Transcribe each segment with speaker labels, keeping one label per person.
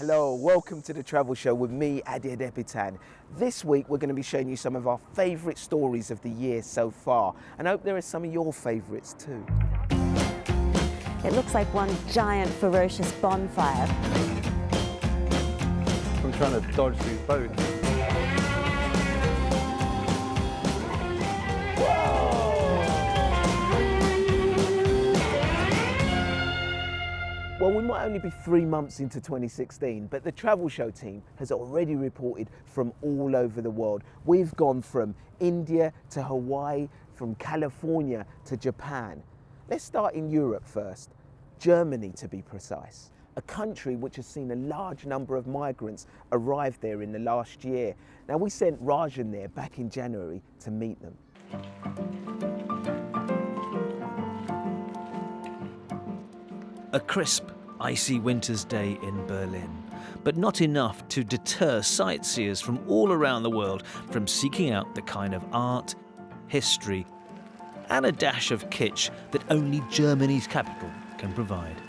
Speaker 1: Hello, welcome to the Travel Show with me, Adir Depitan. This week we're going to be showing you some of our favourite stories of the year so far, and I hope there are some of your favourites too.
Speaker 2: It looks like one giant ferocious bonfire.
Speaker 3: I'm trying to dodge these boats.
Speaker 1: Well, we might only be 3 months into 2016, but the Travel Show team has already reported from all over the world. We've gone from India to Hawaii, from California to Japan. Let's start in Europe first, Germany to be precise. A country which has seen a large number of migrants arrive there in the last year. Now, we sent Rajan there back in January to meet them.
Speaker 4: A crisp, icy winter's day in Berlin, but not enough to deter sightseers from all around the world from seeking out the kind of art, history, and a dash of kitsch that only Germany's capital can provide.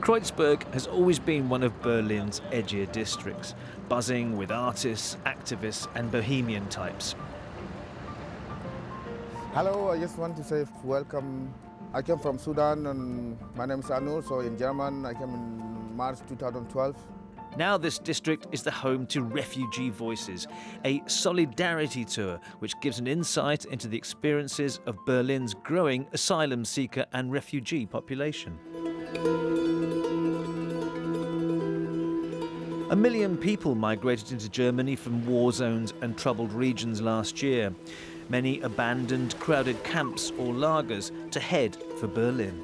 Speaker 4: Kreuzberg has always been one of Berlin's edgier districts, buzzing with artists, activists, and bohemian types.
Speaker 5: Hello, I just want to say welcome. I came from Sudan and my name is Anur, so in German I came in March 2012.
Speaker 4: Now this district is the home to Refugee Voices, a solidarity tour which gives an insight into the experiences of Berlin's growing asylum seeker and refugee population. 1 million people migrated into Germany from war zones and troubled regions last year. Many abandoned crowded camps or lagers to head for Berlin.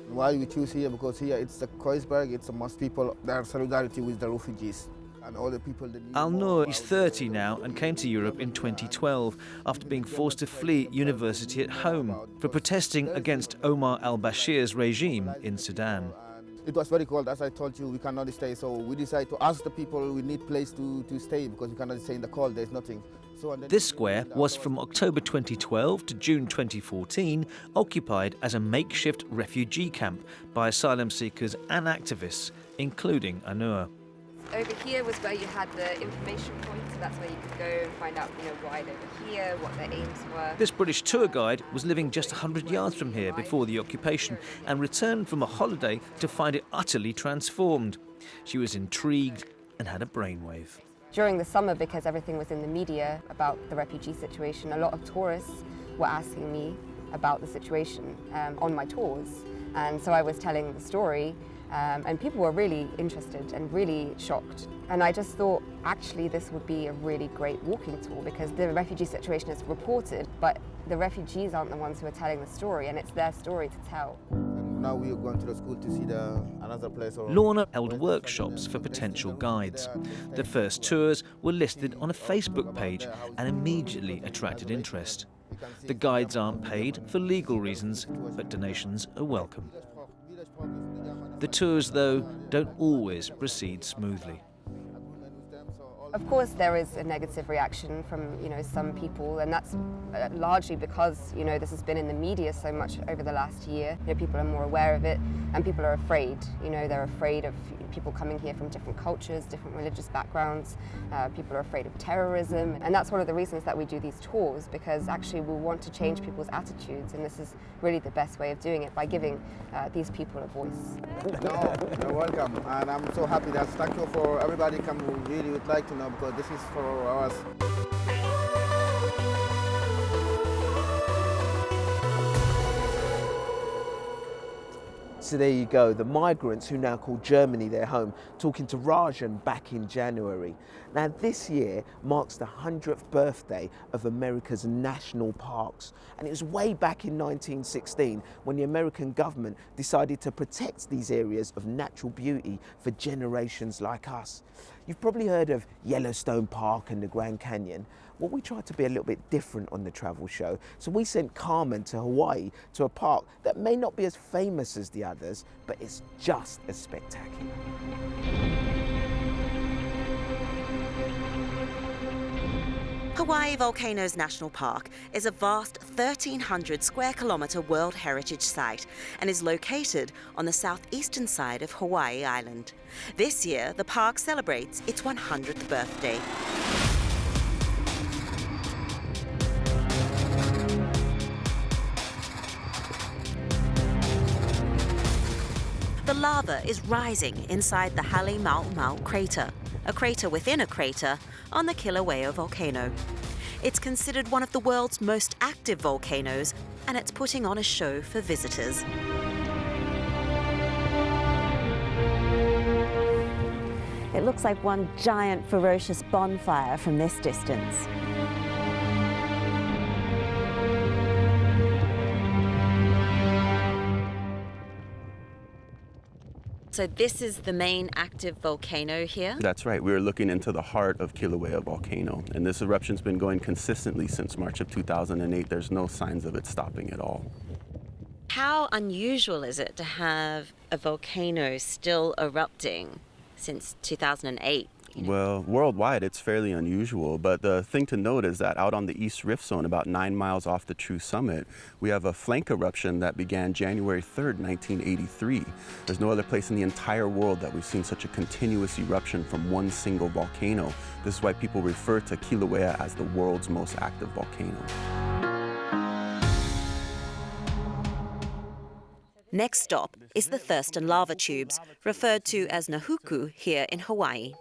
Speaker 5: Why we choose here? Because here it's the Kreuzberg, it's the most people, their solidarity with the refugees. And all the people that
Speaker 4: Al-Noor is 30 now and came to Europe in 2012 after being forced to flee university at home for protesting against Omar al-Bashir's regime in Sudan.
Speaker 5: It was very cold, as I told you, we cannot stay, so we decided to ask the people we need place to stay because we cannot stay in the cold, there's nothing.
Speaker 4: This square was from October 2012 to June 2014 occupied as a makeshift refugee camp by asylum seekers and activists, including Anur.
Speaker 6: Over here was where you had the information point, so that's where you could go and find out, why they were here, what their aims were.
Speaker 4: This British tour guide was living just 100 yards from here before the occupation and returned from a holiday to find it utterly transformed. She was intrigued and had a brainwave.
Speaker 6: During the summer, because everything was in the media about the refugee situation, a lot of tourists were asking me about the situation on my tours. And so I was telling the story, and people were really interested and really shocked. And I just thought, actually, this would be a really great walking tour because the refugee situation is reported, but the refugees aren't the ones who are telling the story, and it's their story to tell.
Speaker 5: Now we are going to the school to see another place.
Speaker 4: Lorna held workshops for potential guides. The first tours were listed on a Facebook page and immediately attracted interest. The guides aren't paid for legal reasons, but donations are welcome. The tours, though, don't always proceed smoothly.
Speaker 6: Of course, there is a negative reaction from, some people, and that's largely because, this has been in the media so much over the last year. People are more aware of it, and people are afraid. They're afraid of people coming here from different cultures, different religious backgrounds. People are afraid of terrorism, and that's one of the reasons that we do these tours, because actually we want to change people's attitudes, and this is really the best way of doing it, by giving these people a voice.
Speaker 5: No, you're welcome, and I'm so happy. Thank you for everybody come who really would like to know, because this is for us.
Speaker 1: So there you go, the migrants who now call Germany their home, talking to Rajan back in January. Now this year marks the 100th birthday of America's national parks. And it was way back in 1916 when the American government decided to protect these areas of natural beauty for generations like us. You've probably heard of Yellowstone Park and the Grand Canyon. Well, we tried to be a little bit different on the Travel Show, so we sent Carmen to Hawaii to a park that may not be as famous as the others, but it's just as spectacular.
Speaker 2: Hawaii Volcanoes National Park is a vast 1,300 square kilometre World Heritage Site and is located on the southeastern side of Hawaii Island. This year, the park celebrates its 100th birthday. The lava is rising inside the Hale Maumau crater, a crater within a crater on the Kilauea volcano. It's considered one of the world's most active volcanoes, and it's putting on a show for visitors. It looks like one giant ferocious bonfire from this distance. So this is the main active volcano here?
Speaker 7: That's right. We were looking into the heart of Kilauea volcano, and this eruption's been going consistently since March of 2008. There's no signs of it stopping at all.
Speaker 2: How unusual is it to have a volcano still erupting since 2008?
Speaker 7: Well, worldwide, it's fairly unusual, but the thing to note is that out on the East Rift Zone, about 9 miles off the true summit, we have a flank eruption that began January 3rd, 1983. There's no other place in the entire world that we've seen such a continuous eruption from one single volcano. This is why people refer to Kilauea as the world's most active volcano.
Speaker 2: Next stop is the Thurston lava tubes, referred to as Nahuku here in Hawaii.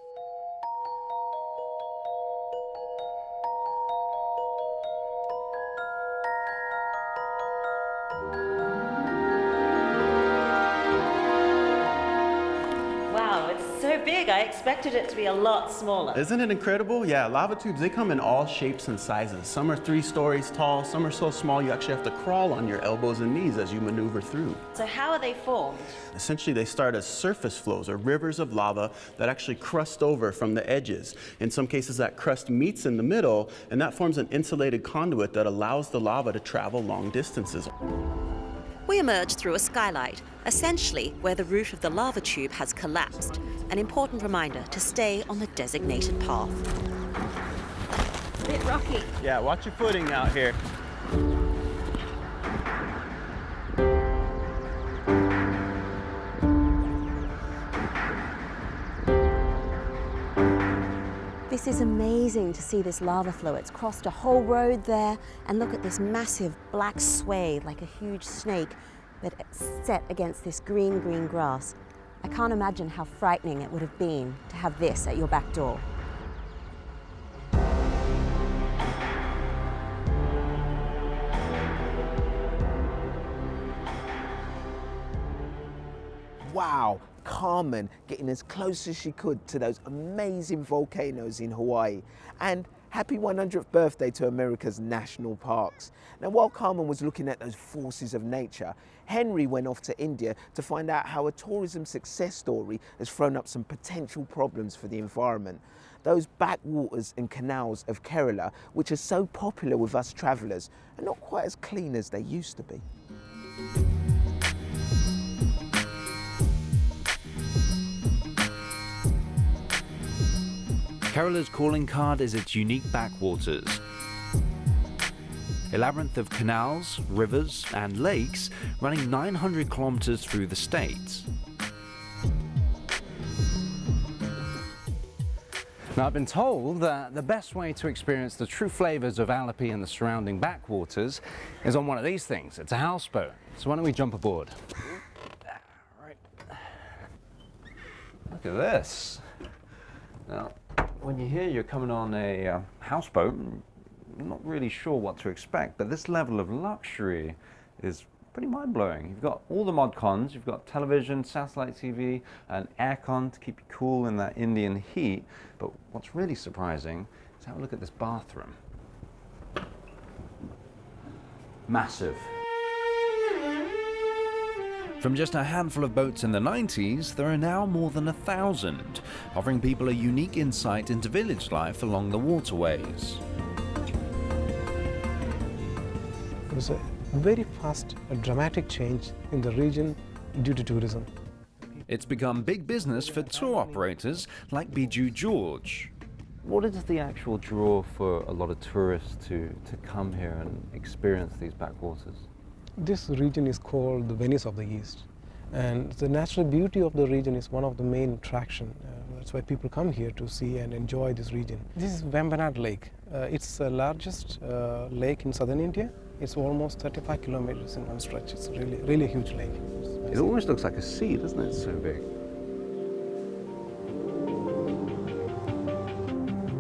Speaker 2: Wow, it's so big. I expected it to be a lot smaller.
Speaker 7: Isn't it incredible? Yeah, lava tubes, they come in all shapes and sizes. Some are 3 stories tall, some are so small you actually have to crawl on your elbows and knees as you maneuver through.
Speaker 2: So how are they formed?
Speaker 7: Essentially, they start as surface flows or rivers of lava that actually crust over from the edges. In some cases, that crust meets in the middle, and that forms an insulated conduit that allows the lava to travel long distances.
Speaker 2: We emerge through a skylight, essentially where the roof of the lava tube has collapsed. An important reminder to stay on the designated path. A bit rocky.
Speaker 7: Yeah, watch your footing out here.
Speaker 2: This is amazing to see this lava flow. It's crossed a whole road there, and look at this massive black swathe like a huge snake that's set against this green grass. I can't imagine how frightening it would have been to have this at your back door.
Speaker 1: Wow, Carmen getting as close as she could to those amazing volcanoes in Hawaii. And happy 100th birthday to America's national parks. Now, while Carmen was looking at those forces of nature, Henry went off to India to find out how a tourism success story has thrown up some potential problems for the environment. Those backwaters and canals of Kerala, which are so popular with us travellers, are not quite as clean as they used to be.
Speaker 4: Kerala's calling card is its unique backwaters. A labyrinth of canals, rivers and lakes running 900 kilometers through the state.
Speaker 3: Now, I've been told that the best way to experience the true flavors of Alapi and the surrounding backwaters is on one of these things. It's a houseboat. So why don't we jump aboard? Right. Look at this. Now, when you hear you're coming on a houseboat, I'm not really sure what to expect, but this level of luxury is pretty mind-blowing. You've got all the mod cons, you've got television, satellite TV, and aircon to keep you cool in that Indian heat, but what's really surprising is have a look at this bathroom. Massive.
Speaker 4: From just a handful of boats in the 90s, there are now more than 1,000, offering people a unique insight into village life along the waterways.
Speaker 8: It was a very fast, dramatic change in the region due to tourism.
Speaker 4: It's become big business for tour operators like Biju George.
Speaker 3: What is the actual draw for a lot of tourists to come here and experience these backwaters?
Speaker 8: This region is called the Venice of the East, and the natural beauty of the region is one of the main attractions. That's why people come here to see and enjoy this region. This is Vembanad Lake. It's the largest lake in southern India. It's almost 35 kilometers in one stretch. It's really a huge lake.
Speaker 3: It almost looks like a sea, doesn't it? It's so big.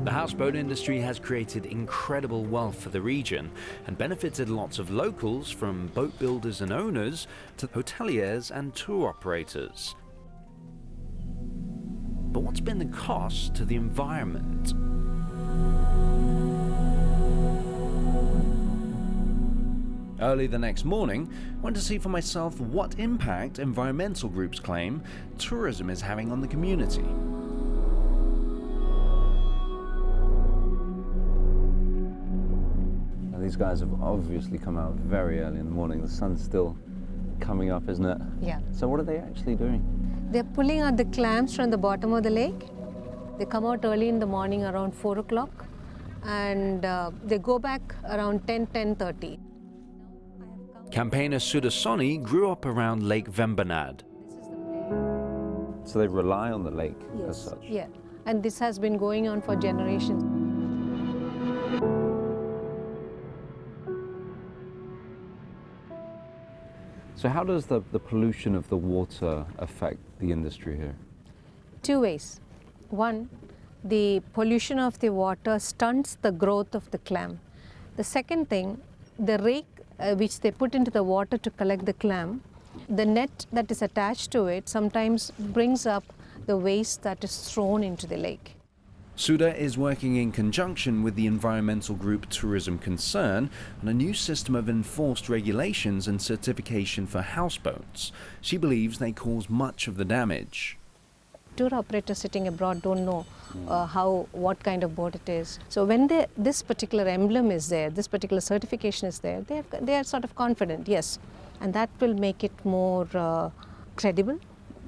Speaker 9: The houseboat industry has created incredible wealth for the region and benefited lots of locals, from boat builders and owners to hoteliers and tour operators. But what's been the cost to the environment? Early the next morning, I went to see for myself what impact environmental groups claim tourism is having on the community.
Speaker 3: These guys have obviously come out very early in the morning. The sun's still coming up, isn't it?
Speaker 10: Yeah.
Speaker 3: So what are they actually doing?
Speaker 10: They're pulling out the clams from the bottom of the lake. They come out early in the morning around 4 o'clock and they go back around 10:30.
Speaker 9: Campaigner Sudasoni grew up around Lake Vembanad.
Speaker 3: So they rely on the lake as such?
Speaker 10: Yeah, and this has been going on for generations.
Speaker 3: So how does the pollution of the water affect the industry here?
Speaker 10: 2 ways. One, the pollution of the water stunts the growth of the clam. The second thing, the rake which they put into the water to collect the clam, the net that is attached to it sometimes brings up the waste that is thrown into the lake.
Speaker 9: Suda is working in conjunction with the environmental group Tourism Concern on a new system of enforced regulations and certification for houseboats. She believes they cause much of the damage.
Speaker 10: Tour operators sitting abroad don't know what kind of boat it is. So when this particular emblem is there, this particular certification is there, they are sort of confident, yes. And that will make it more credible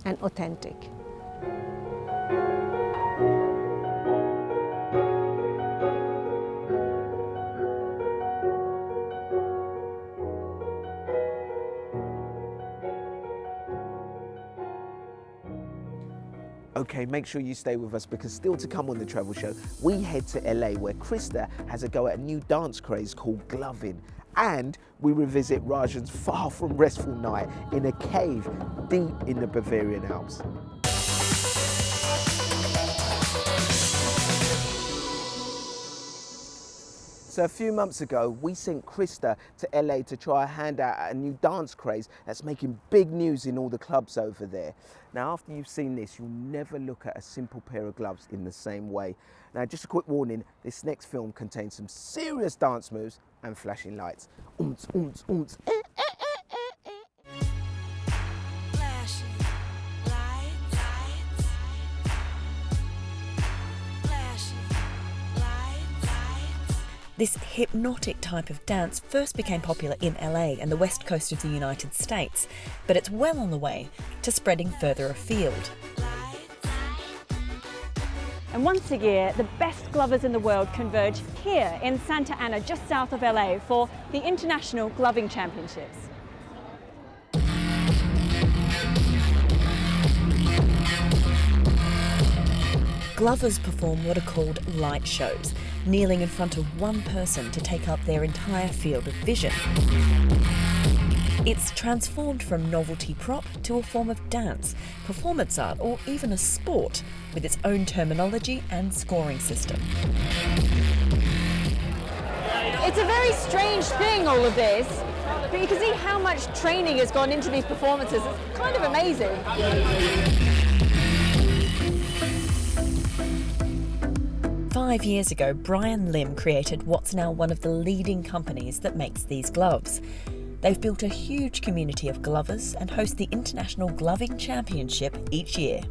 Speaker 10: and authentic.
Speaker 1: Okay, make sure you stay with us because still to come on the travel show, we head to LA where Krista has a go at a new dance craze called gloving. And we revisit Rajan's far from restful night in a cave deep in the Bavarian Alps. So a few months ago, we sent Krista to LA to try a hand out at a new dance craze that's making big news in all the clubs over there. Now, after you've seen this, you'll never look at a simple pair of gloves in the same way. Now, just a quick warning, this next film contains some serious dance moves and flashing lights. Oomps, oomps, oomps.
Speaker 11: This hypnotic type of dance first became popular in LA and the west coast of the United States, but it's well on the way to spreading further afield.
Speaker 12: And once a year, the best glovers in the world converge here in Santa Ana, just south of LA, for the International Gloving Championships.
Speaker 11: Glovers perform what are called light shows, kneeling in front of one person to take up their entire field of vision. It's transformed from novelty prop to a form of dance, performance art, or even a sport, with its own terminology and scoring system.
Speaker 12: It's a very strange thing, all of this, but you can see how much training has gone into these performances. It's kind of amazing.
Speaker 11: 5 years ago, Brian Lim created what's now one of the leading companies that makes these gloves. They've built a huge community of glovers and host the International Gloving Championship each year.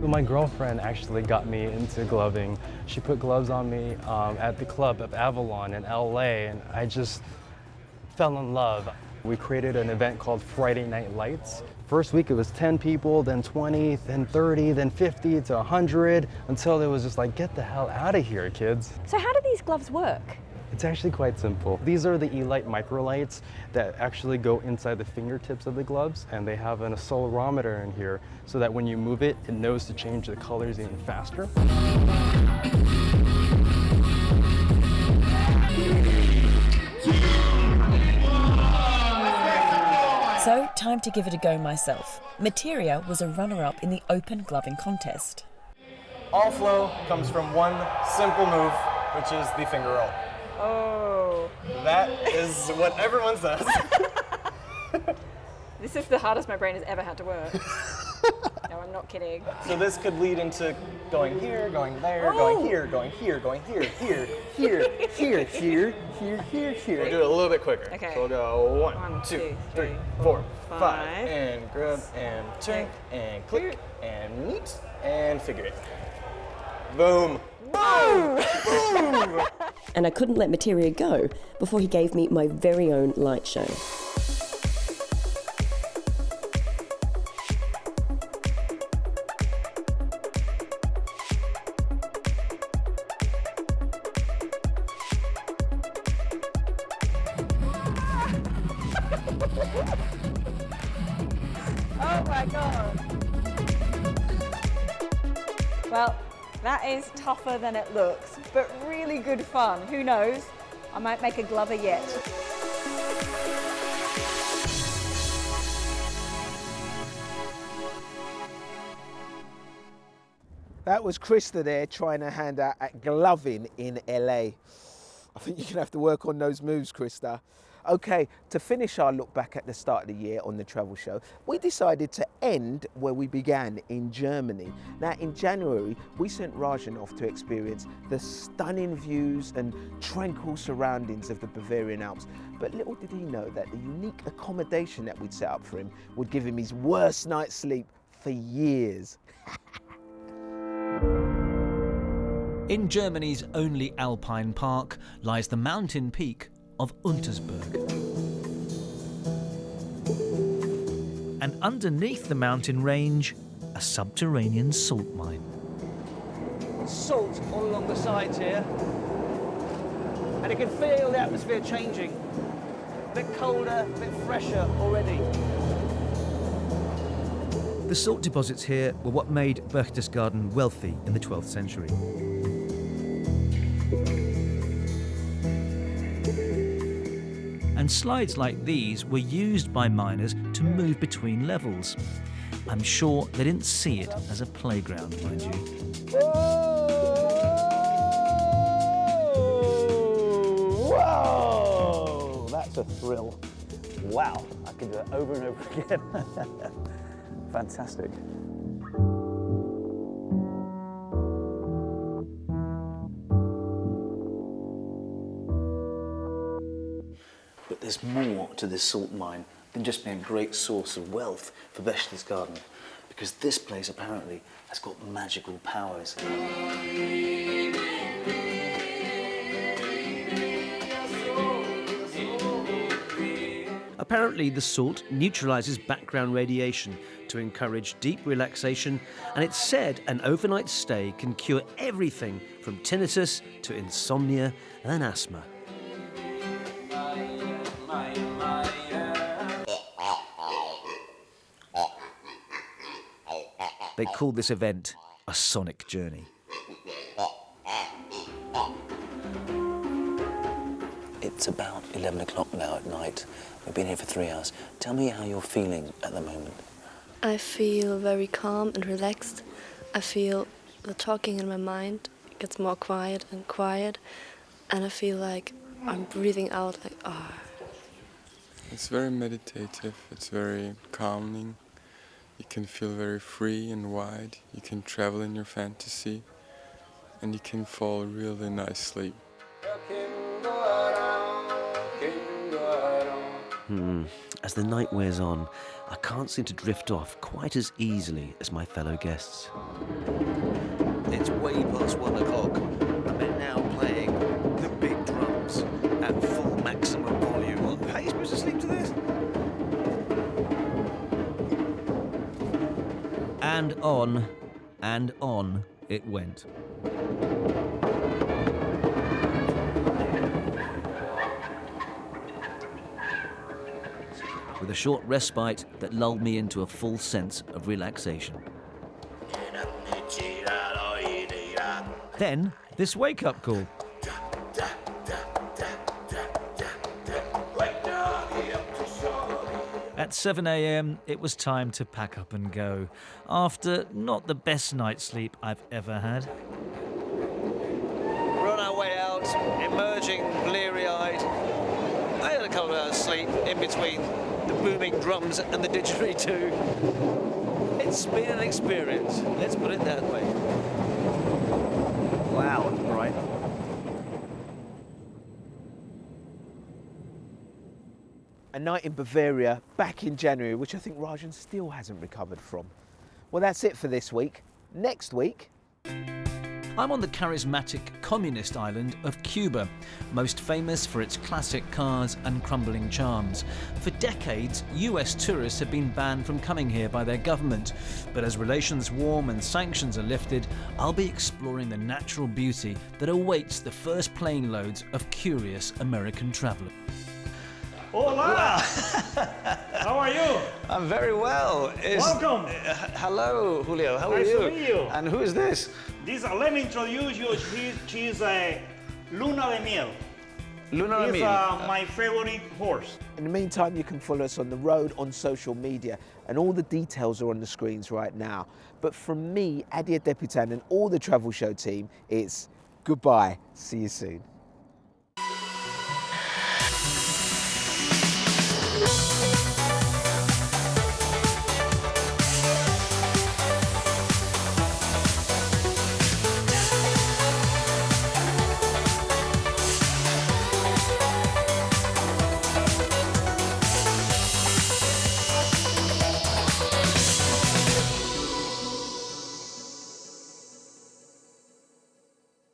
Speaker 13: My girlfriend actually got me into gloving. She put gloves on me at the club of Avalon in LA, and I just fell in love. We created an event called Friday Night Lights. First week it was 10 people, then 20, then 30, then 50 to 100, until it was just like, get the hell out of here, kids.
Speaker 12: So how do these gloves work?
Speaker 13: It's actually quite simple. These are the E-Light microlights that actually go inside the fingertips of the gloves, and they have an accelerometer in here so that when you move it, it knows to change the colors even faster.
Speaker 11: So, time to give it a go myself. Materia was a runner-up in the open gloving contest.
Speaker 14: All flow comes from one simple move, which is the finger roll.
Speaker 12: Oh.
Speaker 14: That is what everyone says.
Speaker 12: This is the hardest my brain has ever had to work. No, I'm not kidding.
Speaker 14: So this could lead into going here, going there, going here, going here, going here, here, here, here, here, here, here. We'll do it a little bit quicker.
Speaker 12: Okay.
Speaker 14: So we'll go 1, 2, 3, 4, 5, and grab, and turn, and click, and meet, and figure it. Boom. Boom! Boom!
Speaker 11: And I couldn't let Materia go before he gave me my very own light show.
Speaker 12: Oh my god. Well, that is tougher than it looks, but really good fun. Who knows? I might make a glover yet.
Speaker 1: That was Krista there trying her hand out at gloving in LA. I think you're going to have to work on those moves, Krista. Okay, to finish our look back at the start of the year on the travel show, we decided to end where we began, in Germany. Now, in January, we sent Rajan off to experience the stunning views and tranquil surroundings of the Bavarian Alps. But little did he know that the unique accommodation that we'd set up for him would give him his worst night's sleep for years.
Speaker 4: In Germany's only alpine park lies the mountain peak of Untersberg. And underneath the mountain range, a subterranean salt mine.
Speaker 15: Salt all along the sides here. And you can feel the atmosphere changing. A bit colder, a bit fresher already.
Speaker 4: The salt deposits here were what made Berchtesgaden wealthy in the 12th century. And slides like these were used by miners to move between levels. I'm sure they didn't see it as a playground, mind you.
Speaker 15: Whoa! That's a thrill. Wow, I can do it over and over again. Fantastic. But there's more to this salt mine than just being a great source of wealth for Berchtesgaden, because this place apparently has got magical powers.
Speaker 4: Apparently, the salt neutralizes background radiation to encourage deep relaxation, and it's said an overnight stay can cure everything from tinnitus to insomnia and asthma. They call this event a sonic journey.
Speaker 15: It's about 11 o'clock now at night. We've been here for 3 hours. Tell me how you're feeling at the moment.
Speaker 16: I feel very calm and relaxed. I feel the talking in my mind gets more quiet and quiet, and I feel like I'm breathing out like, ah.
Speaker 17: It's very meditative, it's very calming. You can feel very free and wide. You can travel in your fantasy, and you can fall really nice sleep.
Speaker 4: As the night wears on, I can't seem to drift off quite as easily as my fellow guests.
Speaker 1: It's way past 1 o'clock, and they're now playing the big drums at full maximum volume. How are you supposed to sleep to this?
Speaker 4: and on it went. With a short respite that lulled me into a full sense of relaxation. Then, this wake-up call. At 7 a.m, it was time to pack up and go, after not the best night's sleep I've ever had.
Speaker 18: We're on our way out, emerging bleary-eyed. I had a couple of hours sleep in between the booming drums and the didgeridoo. It's been an experience, let's put it that way. Wow, right.
Speaker 1: A night in Bavaria back in January, which I think Rajan still hasn't recovered from. Well, that's it for this week. Next week,
Speaker 4: I'm on the charismatic communist island of Cuba, most famous for its classic cars and crumbling charms. For decades, US tourists have been banned from coming here by their government, but as relations warm and sanctions are lifted, I'll be exploring the natural beauty that awaits the first plane loads of curious American travelers.
Speaker 18: Hola!
Speaker 19: How are you?
Speaker 18: I'm very well.
Speaker 19: Welcome.
Speaker 18: Hello, Julio. How are
Speaker 19: Nice
Speaker 18: you?
Speaker 19: to meet you.
Speaker 18: And who is this?
Speaker 19: Let me introduce you. She's a Luna de Miel.
Speaker 18: Luna de
Speaker 19: He's
Speaker 18: Miel.
Speaker 19: my favorite horse.
Speaker 1: in the meantime, you can follow us on the road on social media, and all the details are on the screens right now. But from me, Adia Deputan, and all the Travel Show team, it's goodbye. See you soon.